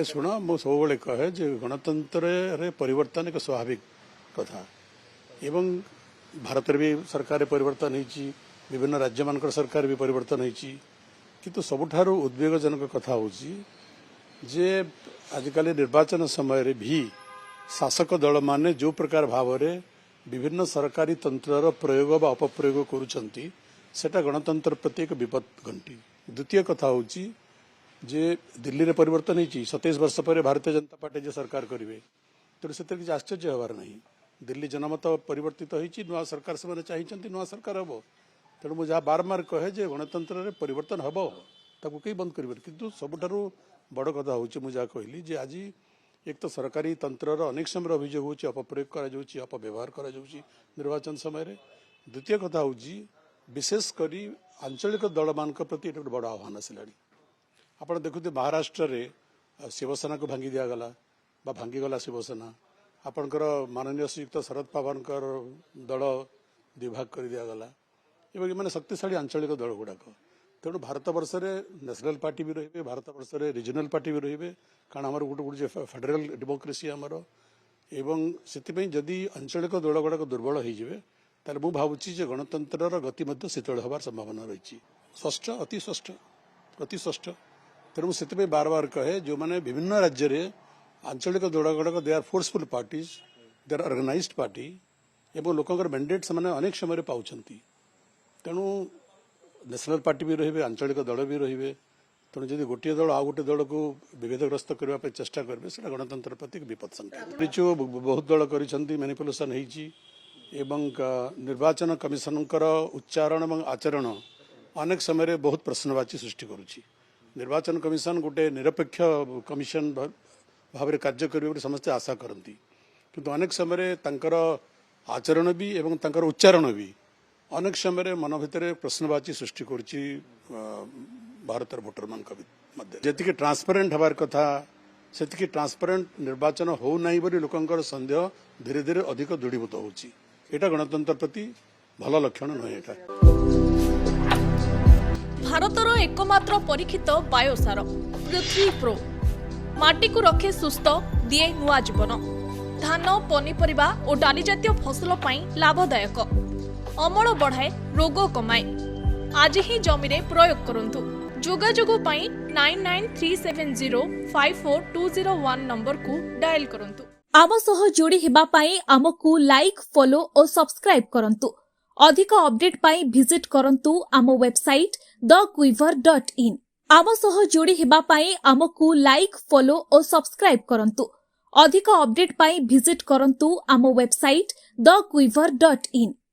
शुण मु सब कहे जे गणतंत्र रे परिवर्तन एक स्वाभाविक कथा एवं भारत भी सरकार परिवर्तन होती विभिन्न राज्य मान सरकार भी परिवर्तन होती किंतु सबुठारु उद्वेगजनक कथा होची जे आजिकल निर्वाचन समय रे भी शासक दल माने जो प्रकार भाव रे विभिन्न सरकारी तंत्र प्रयोग बा अपप्रयोग करुछंती सेटा गणतंत्र प्रति एक विपद घंटी। द्वितीय कथा होची जे दिल्ली रे परिवर्तन होती 27 वर्ष पर भारतीय जनता पार्टी जे सरकार करेंगे तेणु से किसी आश्चर्य हबार नहीं। दिल्ली जनमत परिवर्तित होती नुआ सरकार से चाहिए नुआ सरकार हम तेणु मुझे जहाँ बारंबार कहे जे गणतंत्र रे परिवर्तन हम ताकू कई बंद करेंगे किंतु सबुठारु बड़ कथा होची मुझे कहली जे आज एक तो सरकारी तंत्र अनेक समय अभियोग होची अपप्रयोग करा अपव्यवहार करा निर्वाचन समय रे। द्वितीय कथा होची विशेषकर आंचलिक दल मान प्रति एक बड़ आह्वान आसला। आप देखुते महाराष्ट्र रे शिवसेना को भांगी दिगला बा भांगीगला शिवसेना आपणकर माननीय श्रीयुक्त शरद पवार दल विभाग कर दिगला एवं मैंने शक्तिशाली आंचलिक दल गुड़ाक तेणु भारत वर्ष में नेशनल पार्टी भी रे भारत वर्ष में रिजनल पार्टी भी रे कारण आम गोटे गोटे फेडराल डेमोक्रेसी आमर एवं से जदि आंचलिक दल गुड़ाक दुर्बल हो भावुची गणतंत्र गति शीतल हबार संभावना रही स्पष्ट अति स्पष्ट तेणु से बार बार कहे जो मैंने विभिन्न राज्य में आंचलिक दल गुड़ाक they are forceful parties they are organised party एवं लोकंर मैंडेट से अनेक समय पाउछंती तेणु नेशनल पार्टी भी रे आंचलिक दल भी रे तेणु जब गोटे दल आ गोटे दल को विभेदग्रस्त करने चेष्टा करेंगे से गणतंत्र प्रति विपद संख्या बहुत दल करिपुलेसन एवं निर्वाचन कमिशन उच्चारण और आचरण अनेक समय बहुत प्रश्नवाची सृष्टि करुच्ची। निर्वाचन कमिशन गोटे निरपेक्ष कमिशन भाव कार्य करेंगे समस्ते आशा करती किंतु अनेक समय तांकर आचरण भी एवं तांकर उच्चारण भी अनेक समय मन भितर प्रश्नवाची सृष्टि करुच्ची भारत भोटर मान मध्य जी ट्रांसपेरेंट हबार कथा से ट्रांसपेरेंट निर्वाचन हो नहीं बोली लोकंकर संदेह धीरे धीरे अधिक दृढ़ीभूत होची एटा गणतंत्र प्रति भल लक्षण नुहे। एटा भारतर एकमात्र परीक्षित बायोसार पृथ्वी प्रो माटी को रखे सुस्थ दिए नुआ जीवन धान पनीपरिबा और डाली जातीय फसल पाई लाभदायक अमल बढ़ाए रोग कमाए आज ही जमी रे प्रयोग करंतु। जोगाजोग पाई 9937054201 नंबर को डायल करंतु। आम सह जोड़ी हेबा पाई आमको लाइक फॉलो और सब्सक्राइब करंतु। अधिक अपडेट पाई विजिट करंतु आम वेबसाइट thequiver.in। आम सह जोड़ी हेबा पाई आमको लाइक फॉलो और सब्सक्राइब करंतु। अधिक अपडेट पाई विजिट करंतु आम वेबसाइट thequiver.in।